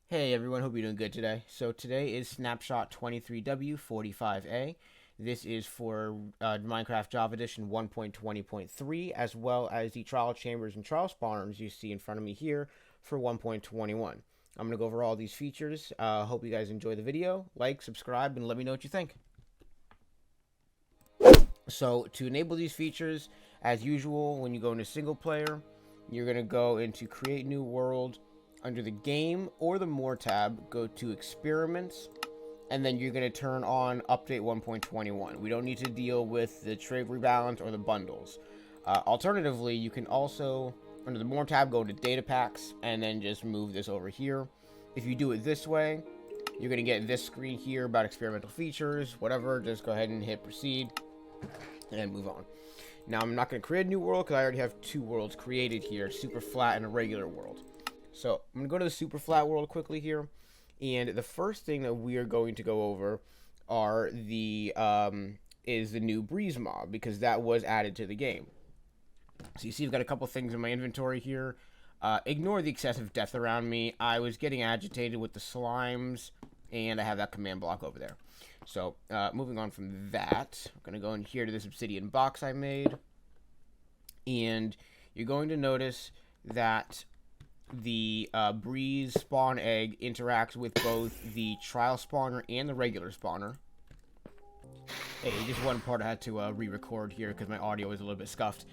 Hey everyone, hope you're doing good today. So today is Snapshot 23W45A. This is for Minecraft Java Edition 1.20.3, as well as the trial chambers and trial spawners you see in front of me here for 1.21. I'm going to go over all these features. Hope you guys enjoy the video. Like, subscribe, and let me know what you think. So to enable these features, as usual, when you go into single player, you're going to go into Create New World. Under the Game or the More tab, go to Experiments, and then you're going to turn on Update 1.21. We don't need to deal with the trade rebalance or the bundles. Alternatively, you can also, under the More tab, go to Data Packs, and then just move this over here. If you do it this way, you're going to get this screen here about experimental features, whatever. Just go ahead and hit Proceed, and move on. Now, I'm not going to create a new world, because I already have two worlds created here, Super Flat and a regular world. So I'm going to go to the super flat world quickly here. And the first thing that we are going to go over are is the new breeze mob, because that was added to the game. So you see I've got a couple things in my inventory here. Ignore the excessive depth around me. I was getting agitated with the slimes, and I have that command block over there. So moving on from that, I'm going to go in here to this obsidian box I made. And you're going to notice that the breeze spawn egg interacts with both the trial spawner and the regular spawner. Hey, just one part I had to re-record here because my audio is a little bit scuffed.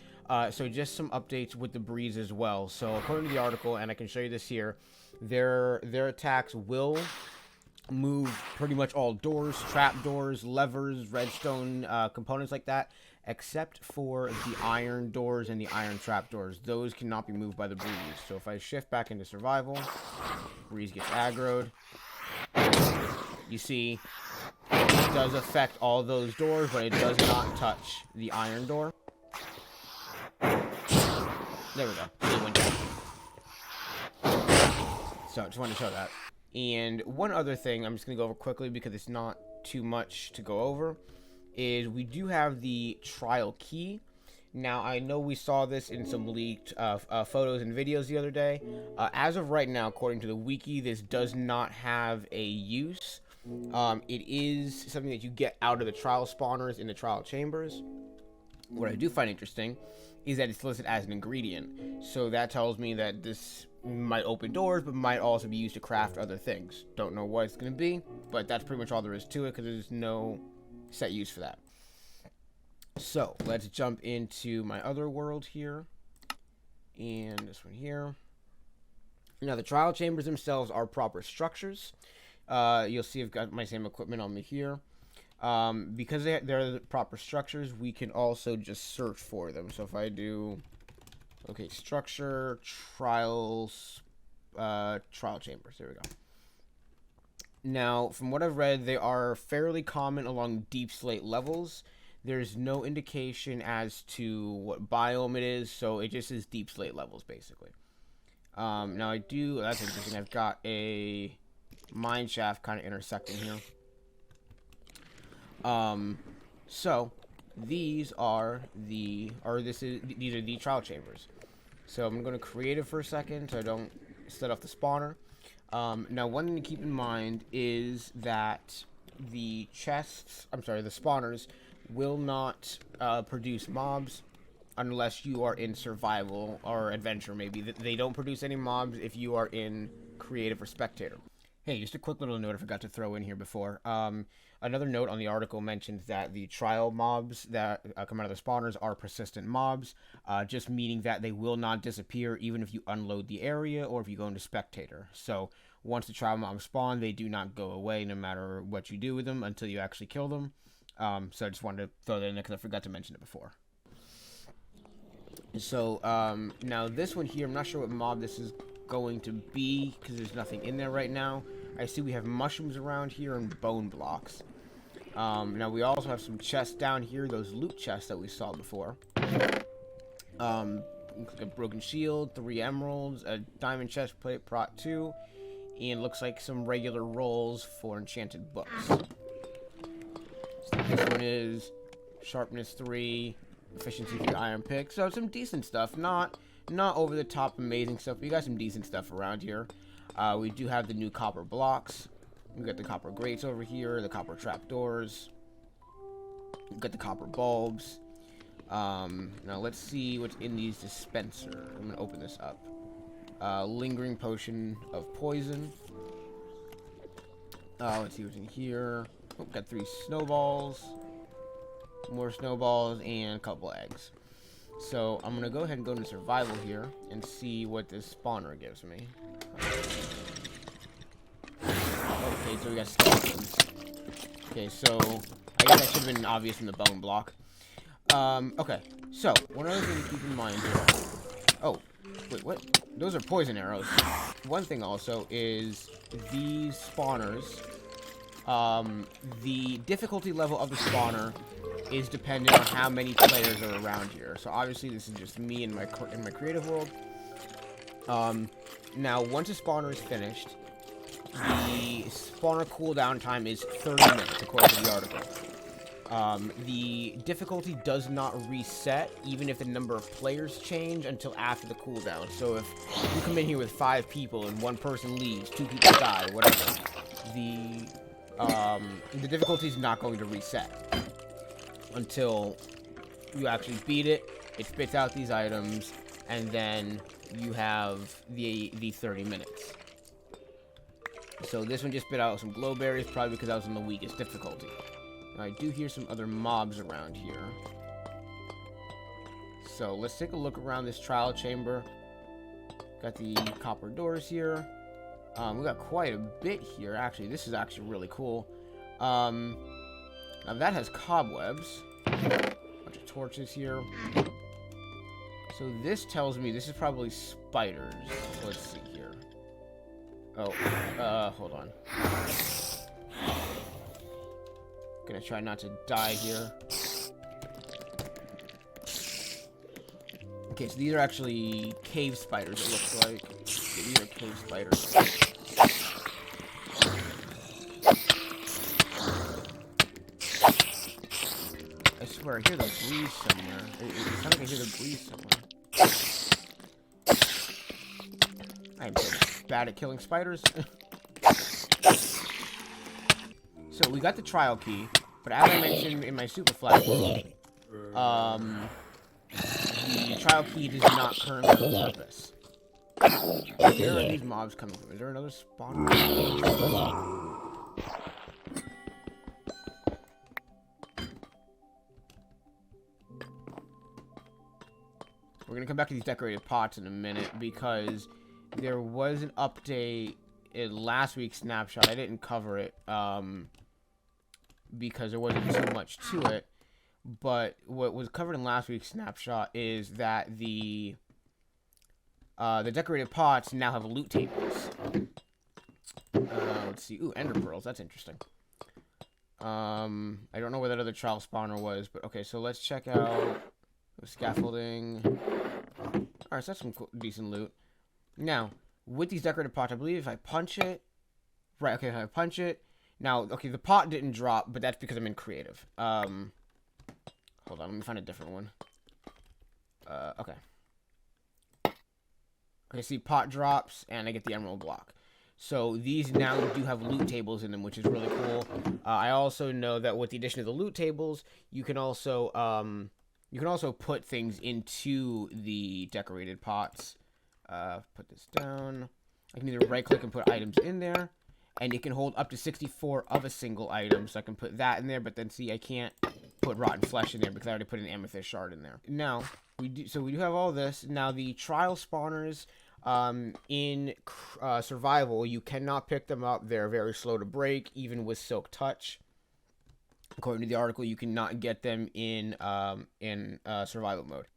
So just some updates with the breeze as well. So according to the article, and I can show you this here, their attacks will move pretty much all doors, trap doors, levers, redstone components like that, except for the iron doors and the iron trap doors. Those cannot be moved by the breeze. So if I shift back into survival, breeze gets aggroed. You see, it does affect all those doors, but it does not touch the iron door. There we go. It went down. So I just wanted to show that. And one other thing I'm just going to go over quickly because it's not too much to go over is we do have the trial key. Now, I know we saw this in some leaked photos and videos the other day. As of right now, according to the wiki, this does not have a use. It is something that you get out of the trial spawners in the trial chambers. What I do find interesting is that it's listed as an ingredient. So that tells me that this might open doors, but might also be used to craft other things. Don't know what it's going to be, but that's pretty much all there is to it because there's no set use for that. So let's jump into my other world here, and this one here. Now the trial chambers themselves are proper structures. You'll see I've got my same equipment on me here. Because they're the proper structures, we can also just search for them. So if I do, okay, structure, trial chambers, there we go. Now, from what I've read, they are fairly common along deep slate levels. There's no indication as to what biome it is, so it just is deep slate levels, basically. Now that's interesting, I've got a mine shaft kind of intersecting here. So these are the trial chambers. So I'm going to create it for a second so I don't set off the spawner. Now one thing to keep in mind is that the spawners will not produce mobs unless you are in survival or adventure maybe. They don't produce any mobs if you are in creative or spectator. Hey, just a quick little note I forgot to throw in here before. Another note on the article mentions that the trial mobs that come out of the spawners are persistent mobs, just meaning that they will not disappear even if you unload the area or if you go into spectator. So once the trial mobs spawn, they do not go away no matter what you do with them until you actually kill them. So I just wanted to throw that in there because I forgot to mention it before. So now this one here, I'm not sure what mob this is going to be because there's nothing in there right now. I see we have mushrooms around here and bone blocks. Now we also have some chests down here, those loot chests that we saw before. A broken shield, 3 emeralds, a diamond chest plate, prot 2, and looks like some regular rolls for enchanted books. So this one is sharpness 3, efficiency 3 iron pick, so some decent stuff. Not over the top amazing stuff, but you got some decent stuff around here. We do have the new copper blocks. We got the copper grates over here, the copper trapdoors. We got the copper bulbs. Now let's see what's in these dispenser. I'm gonna open this up. Lingering potion of poison. Let's see what's in here. Oh, got 3 snowballs. More snowballs and a couple eggs. So I'm gonna go ahead and go into survival here and see what this spawner gives me. Okay, so we got skeletons. Okay, so I guess that should have been obvious from the bone block. Okay, so one other thing to keep in mind here. Oh, wait, what? Those are poison arrows. One thing also is these spawners. The difficulty level of the spawner is dependent on how many players are around here. So obviously this is just me in my creative world. Now once a spawner is finished, the spawner cooldown time is 30 minutes according to the article. The difficulty does not reset even if the number of players change until after the cooldown. So if you come in here with 5 people and 1 person leaves, 2 people die, whatever, the difficulty is not going to reset until you actually beat it. It spits out these items, and then you have the 30 minutes. So this one just spit out some glowberries, probably because I was on the weakest difficulty. Now, I do hear some other mobs around here. So let's take a look around this trial chamber. Got the copper doors here. We got quite a bit here, actually. This is actually really cool. Now that has cobwebs. Bunch of torches here. So this tells me this is probably spiders. So let's see here. Oh, hold on. Gonna try not to die here. Okay, so these are actually cave spiders, it looks like. Yeah, these are cave spiders. I swear, I hear the breeze somewhere. It sounds like I hear the breeze somewhere. I'm so bad at killing spiders. So, we got the trial key, but as I mentioned in my super flash, the trial key does not currently have a purpose. Where are these mobs coming from? Is there another spawner? We're gonna come back to these decorated pots in a minute because there was an update in last week's snapshot. I didn't cover it because there wasn't too much to it. But what was covered in last week's snapshot is that the decorated pots now have loot tables. Let's see. Ooh, ender pearls. That's interesting. I don't know where that other trial spawner was, but okay. So let's check out the scaffolding. All right, so that's some cool, decent loot. Now, with these decorated pots, I believe if I punch it, right? Okay, if I punch it. Now, okay, the pot didn't drop, but that's because I'm in creative. Hold on, let me find a different one. Okay. Okay, see, pot drops, and I get the emerald block. So these now do have loot tables in them, which is really cool. I also know that with the addition of the loot tables, you can also put things into the decorated pots. Put this down. I can either right-click and put items in there, and it can hold up to 64 of a single item. So I can put that in there, but then see, I can't put rotten flesh in there because I already put an amethyst shard in there. Now, we do have all this. Now, the trial spawners in survival, you cannot pick them up. They're very slow to break, even with silk touch. According to the article, you cannot get them in survival mode.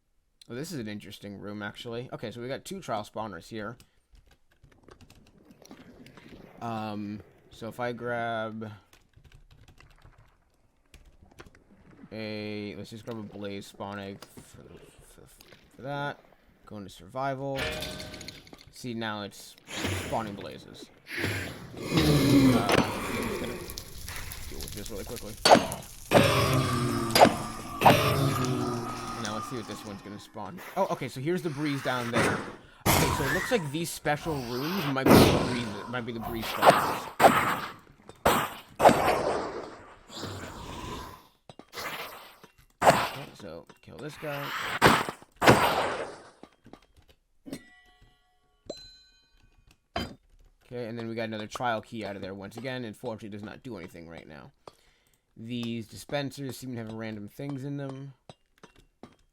Well, this is an interesting room, actually. Okay, so we got 2 trial spawners here. So if I grab let's just grab a blaze spawn egg for that. Go into survival. See, now it's spawning blazes. I'm just gonna deal with this really quickly. Now let's see what this one's gonna spawn. Oh, okay, so here's the breeze down there. Okay, So it looks like these special rooms might be the breeze spawns. Okay, so kill this guy. Okay, and then we got another trial key out of there once again. Unfortunately, does not do anything right now. These dispensers seem to have random things in them.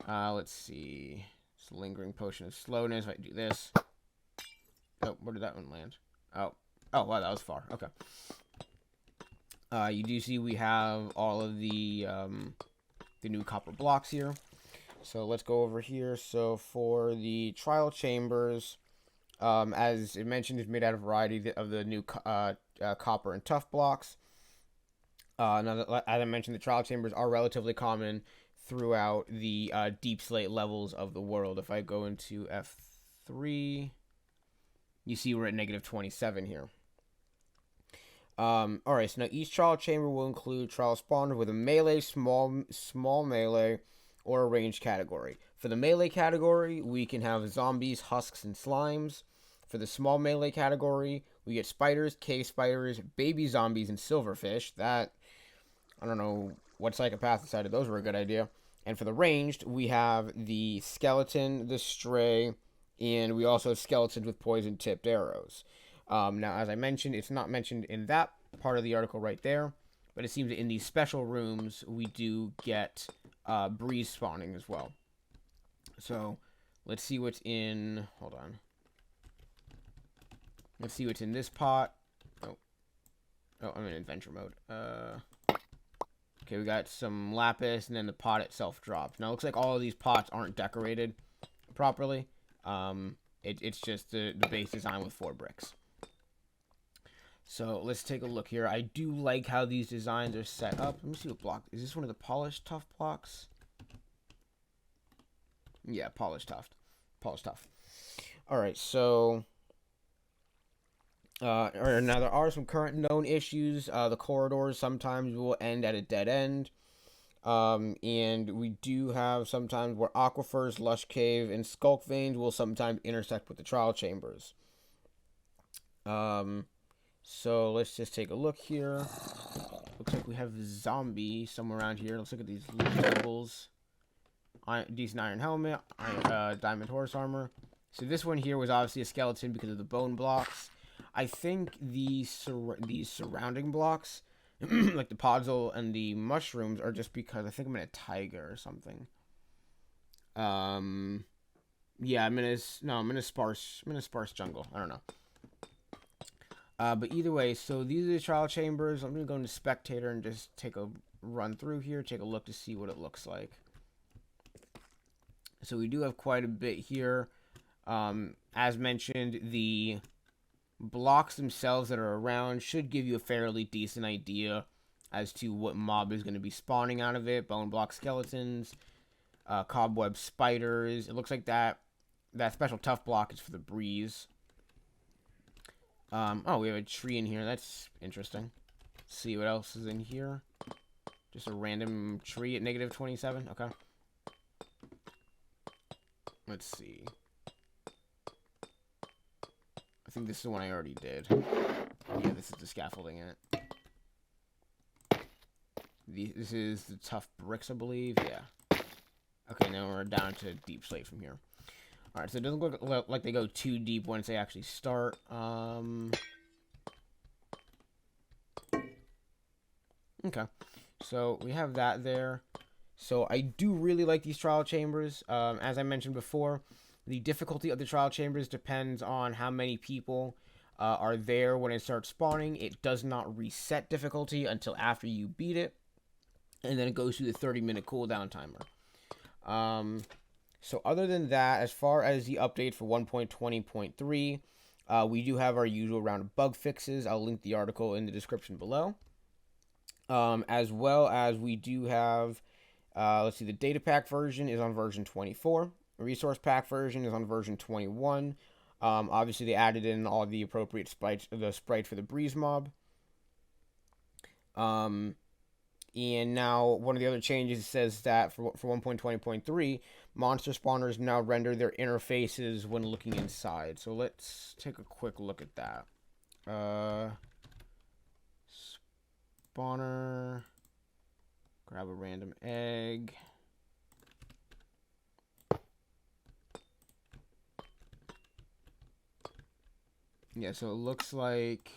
Let's see. It's a lingering potion of slowness. If I do this. Oh, where did that one land? Oh, wow, that was far. Okay. You do see we have all of the new copper blocks here. So let's go over here. So for the trial chambers, as it mentioned, it's made out of a variety of the new copper and tough blocks. Now, as I mentioned, the trial chambers are relatively common throughout the deep slate levels of the world. If I go into F3, you see we're at -27 here. Alright, so now each trial chamber will include trial spawner with a melee, small melee, or a ranged category. For the melee category, we can have zombies, husks, and slimes. For the small melee category, we get spiders, cave spiders, baby zombies, and silverfish. That, I don't know what psychopath decided those were a good idea. And for the ranged, we have the skeleton, the stray, and we also have skeletons with poison-tipped arrows. Now, as I mentioned, it's not mentioned in that part of the article right there, but it seems that in these special rooms, we do get breeze spawning as well. So, let's see what's in... Hold on. Let's see what's in this pot. Oh, I'm in adventure mode. Okay, we got some lapis, and then the pot itself dropped. Now, it looks like all of these pots aren't decorated properly. It's just the base design with 4 bricks. So, let's take a look here. I do like how these designs are set up. Let me see what block... Is this one of the polished tough blocks? Yeah, polished tough. Polished tough. Alright, so... now, there are some current known issues. The corridors sometimes will end at a dead end. And we do have sometimes where aquifers, lush cave, and skulk veins will sometimes intersect with the trial chambers. So let's just take a look here. Looks like we have a zombie somewhere around here. Let's look at these labels. Decent iron helmet, diamond horse armor. So this one here was obviously a skeleton because of the bone blocks. I think these surrounding blocks, like the podzol and the mushrooms, are just because I think I'm in a taiga or something. Yeah, I'm in a sparse jungle. I don't know. But either way, so these are the trial chambers. I'm gonna go into spectator and just take a run through here, take a look to see what it looks like. So we do have quite a bit here. As mentioned, the blocks themselves that are around should give you a fairly decent idea as to what mob is going to be spawning out of it. Bone block skeletons, cobweb spiders. It looks like that special tough block is for the breeze. Oh, we have a tree in here. That's interesting. Let's see what else is in here. Just a random tree at -27. Okay. Let's see. I think this is the one I already did. Yeah, this is the scaffolding in it. This is the tough bricks, I believe. Yeah. Okay, now we're down to deep slate from here. Alright, so it doesn't look like they go too deep once they actually start. Okay. So we have that there. So I do really like these trial chambers. As I mentioned before, the difficulty of the trial chambers depends on how many people are there when it starts spawning. It does not reset difficulty until after you beat it. And then it goes through the 30-minute cooldown timer. So other than that, as far as the update for 1.20.3, we do have our usual round of bug fixes. I'll link the article in the description below. As well as we do have, let's see, the data pack version is on version 24. The resource pack version is on version 21. Obviously, they added in all the appropriate sprites, the sprite for the breeze mob. And now one of the other changes says that for 1.20.3, monster spawners now render their interfaces when looking inside. So let's take a quick look at that. Spawner, grab a random egg. Yeah, so it looks like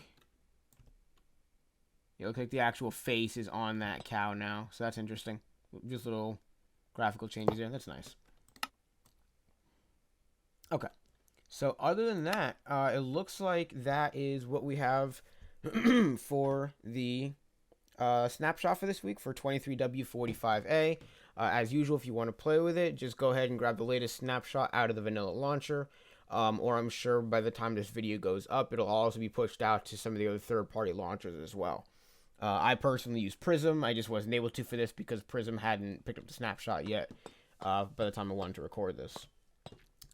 the actual face is on that cow now. So that's interesting. Just little graphical changes there. That's nice. Okay. So other than that, it looks like that is what we have for the snapshot for this week for 23W45A. As usual, if you want to play with it, just go ahead and grab the latest snapshot out of the vanilla launcher. Or I'm sure by the time this video goes up, it'll also be pushed out to some of the other third-party launchers as well. I personally use Prism. I just wasn't able to for this because Prism hadn't picked up the snapshot yet by the time I wanted to record this.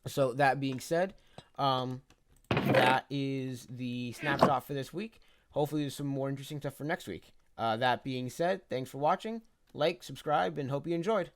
So that being said, that is the snapshot for this week. Hopefully there's some more interesting stuff for next week. That being said, thanks for watching. Like, subscribe, and hope you enjoyed.